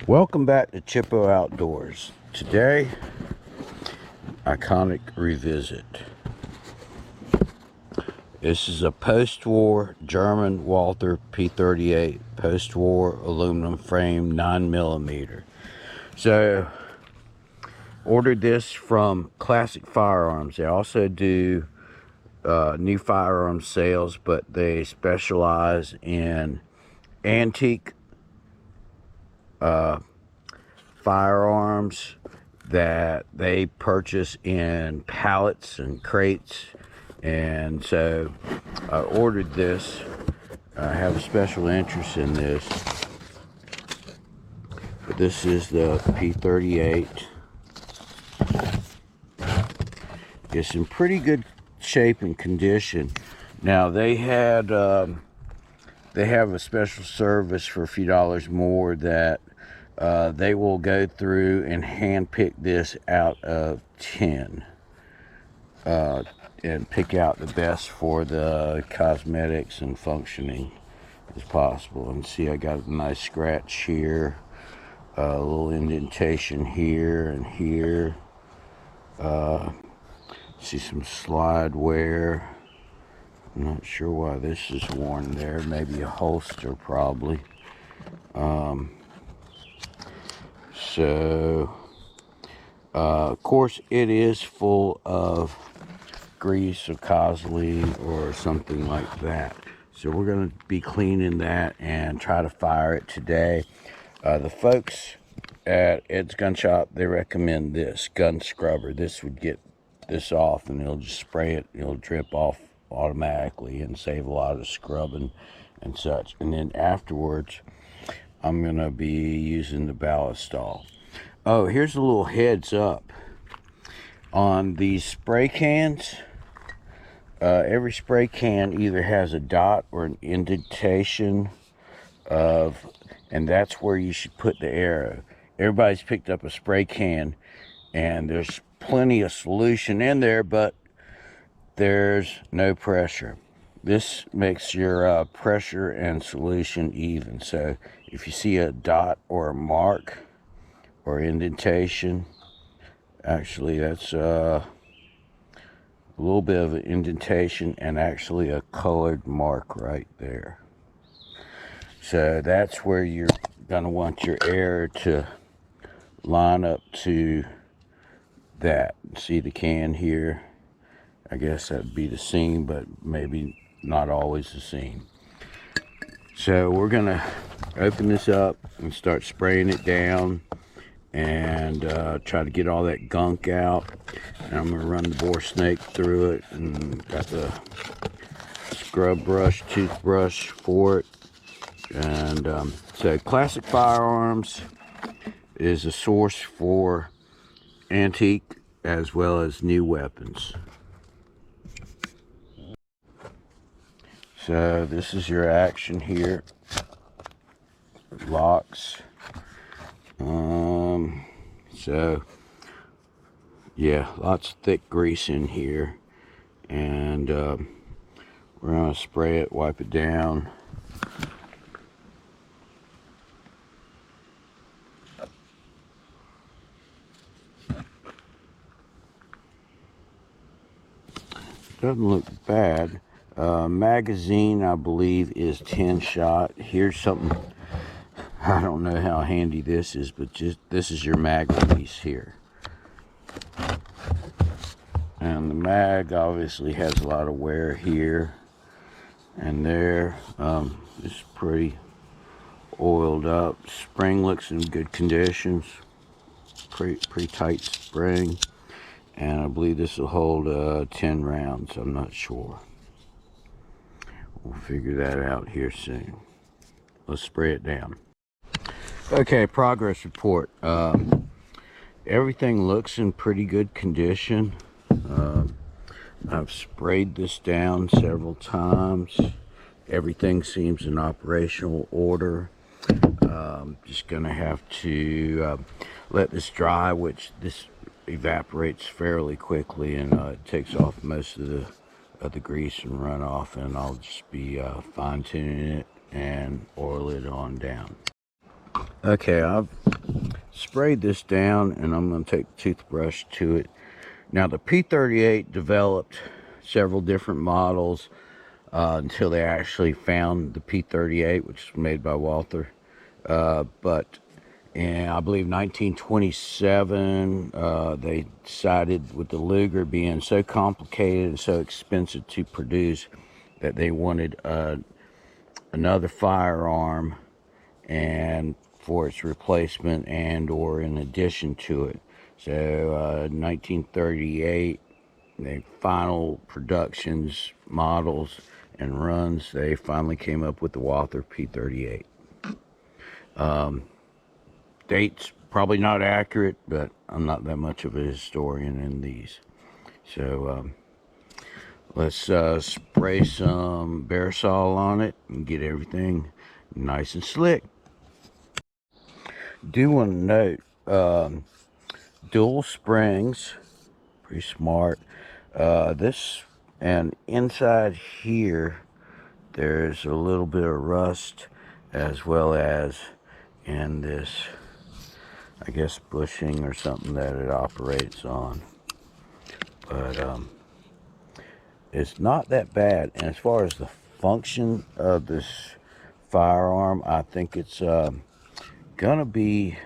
Welcome back to Chippo Outdoors. Today, iconic revisit. This is a post-war German Walther P38 post-war aluminum frame 9mm. So, ordered this from Classic Firearms. They also do new firearm sales, but they specialize in antique firearms that they purchase in pallets and crates. And so I ordered this. I have a special interest in this, but this is the P38. It's in pretty good shape and condition. Now they have a special service for a few dollars more that they will go through and hand pick this out of 10 and pick out the best for the cosmetics and functioning as possible. And see, I got a nice scratch here, a little indentation here and here. See some slide wear. I'm not sure why this is worn there. Maybe a holster, probably. Of course, it is full of grease or Cosley or something like that. So we're going to be cleaning that and try to fire it today. The folks at Ed's Gun Shop, they recommend this gun scrubber. This would get this off and it'll just spray it. It'll drip off automatically and save a lot of scrubbing and such. And then afterwards, I'm going to be using the ballistol. Oh, here's a little heads up. On these spray cans, every spray can either has a dot or an indentation of, and that's where you should put the arrow. Everybody's picked up a spray can and there's plenty of solution in there, but there's no pressure. This makes your pressure and solution even. So if you see a dot or a mark or indentation, actually that's a little bit of an indentation and actually a colored mark right there. So that's where you're gonna want your arrow to line up to that. See the can here? I guess that'd be the seam, but maybe not always the seam. So we're gonna open this up and start spraying it down and try to get all that gunk out. And I'm gonna run the bore snake through it, and got the scrub brush, toothbrush for it. And so Classic Firearms is a source for antique as well as new weapons. So this is your action here. Locks. So yeah, lots of thick grease in here, and we're gonna spray it, wipe it down. Doesn't look bad. Magazine, I believe, is 10 shot. Here's something, I don't know how handy this is, but just this is your mag release here. And the mag obviously has a lot of wear here and there. It's pretty oiled up. Spring looks in good conditions. Pretty tight spring. And I believe this will hold 10 rounds. I'm not sure. We'll figure that out here soon. Let's spray it down. Okay, progress report. Everything looks in pretty good condition. I've sprayed this down several times. Everything seems in operational order. Just gonna have to let this dry, which this evaporates fairly quickly, and it takes off most of the grease and runoff, and I'll just be fine-tuning it and oil it on down. Okay, I've sprayed this down, and I'm going to take the toothbrush to it. Now the P38 developed several different models until they actually found the P38, which was made by Walther. But in, I believe, 1927, they decided, with the Luger being so complicated and so expensive to produce, that they wanted another firearm and for its replacement and or in addition to it. So 1938, the final productions, models, and runs, they finally came up with the Walther P38. Dates probably not accurate, but I'm not that much of a historian in these. So let's spray some Bearsol on it and get everything nice and slick. Do want to note dual springs, pretty smart. This, and inside here there's a little bit of rust, as well as in this, I guess, bushing or something that it operates on. But it's not that bad. And as far as the function of this firearm, I think it's gonna be,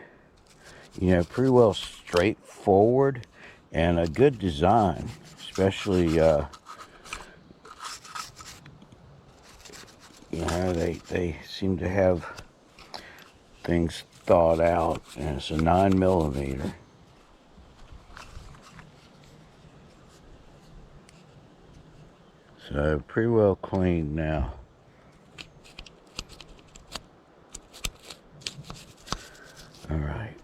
you know, pretty well straightforward and a good design, especially you know, they seem to have things thought out. And it's a 9mm. So pretty well cleaned now. All right.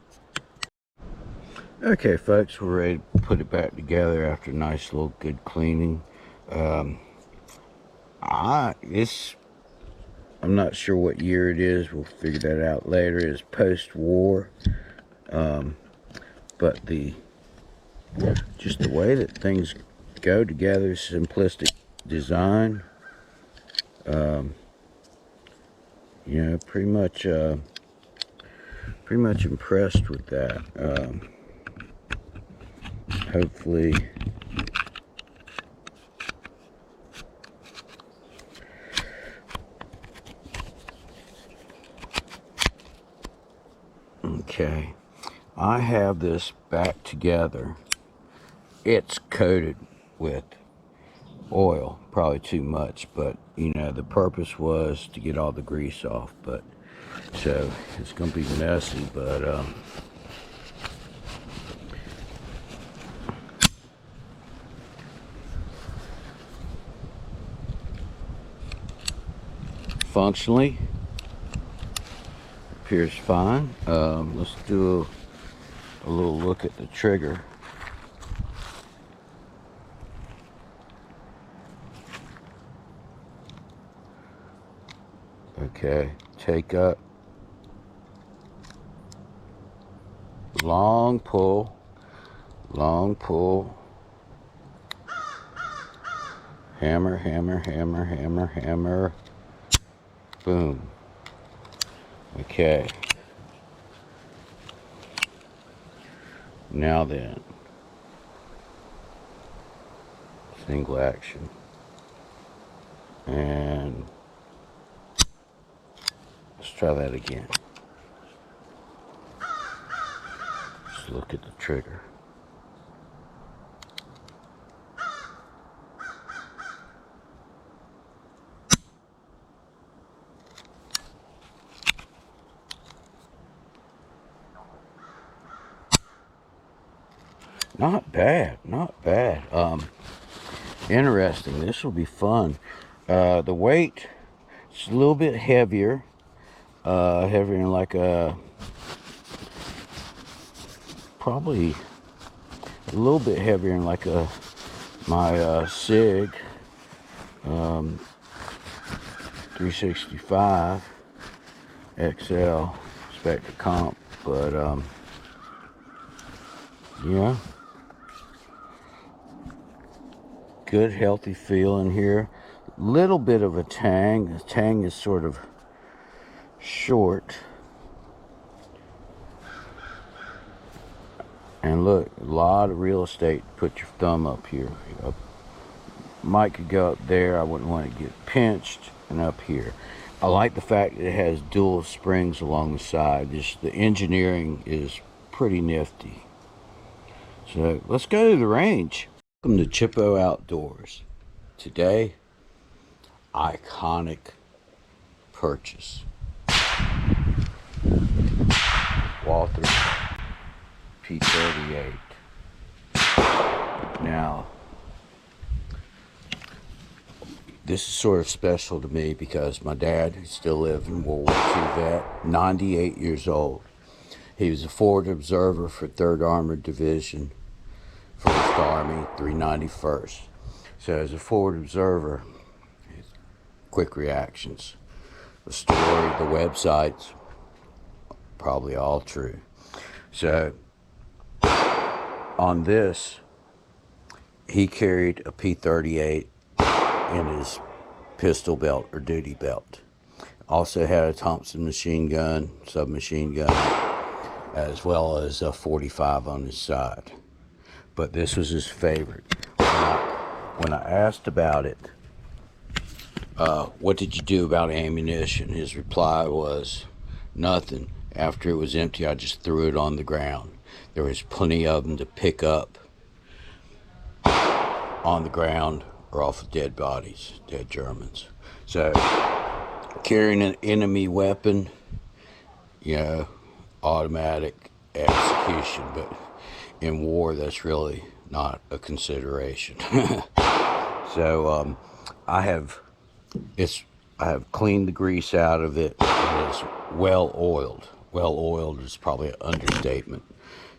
Okay, folks, we're ready to put it back together after a nice little good cleaning. I'm not sure what year it is. We'll figure that out later. It's post-war, but just the way that things go together, simplistic design. You know, pretty much impressed with that. Hopefully okay, I have this back together. It's coated with oil, probably too much, but you know, the purpose was to get all the grease off. But so it's gonna be messy, but functionally appears fine. Let's do a little look at the trigger. Okay, take up, long pull, hammer, hammer, hammer, hammer, hammer, boom. Okay, now then, single action, and let's try that again. Let's look at the trigger. Not bad, not bad. Interesting. This will be fun. The weight, it's a little bit heavier. Heavier than like a, probably a little bit heavier than like my SIG 365 XL Spectre Comp, but yeah, good healthy feel in here. Little bit of a tang. The tang is sort of short. And look, a lot of real estate. Put your thumb up here. Might could go up there. I wouldn't want to get pinched. And up here. I like the fact that it has dual springs along the side. Just the engineering is pretty nifty. So let's go to the range. Welcome to Chippo Outdoors. Today, iconic purchase. Walther P 38. Now, this is sort of special to me because my dad, who still lived in World War II vet, 98 years old. He was a forward observer for 3rd Armored Division, 1st Army, 391st. So as a forward observer, quick reactions. The story, the websites, probably all true. So on this, he carried a P-38 in his pistol belt or duty belt. Also had a Thompson machine gun, submachine gun, as well as a 45 on his side. But this was his favorite. When I asked about it, what did you do about ammunition? His reply was, nothing. After it was empty, I just threw it on the ground. There was plenty of them to pick up on the ground or off of dead bodies, dead Germans. So carrying an enemy weapon, automatic execution, but in war that's really not a consideration. So I have cleaned the grease out of it. It is well oiled. Well oiled is probably an understatement.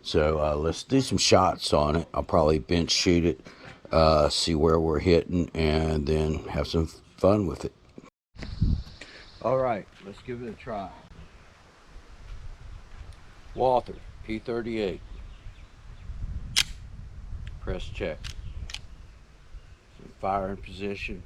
So let's do some shots on it. I'll probably bench shoot it, see where we're hitting, and then have some fun with it. All right, let's give it a try. Walther P-38. Press check. Some fire in position.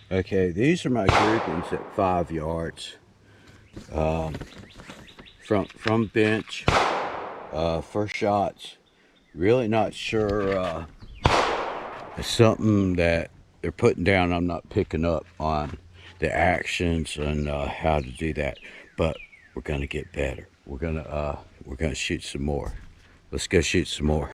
Okay, these are my groupings at 5 yards. From bench, first shots. Really not sure. It's something that they're putting down. I'm not picking up on the actions and how to do that. But we're gonna get better. We're gonna shoot some more. Let's go shoot some more.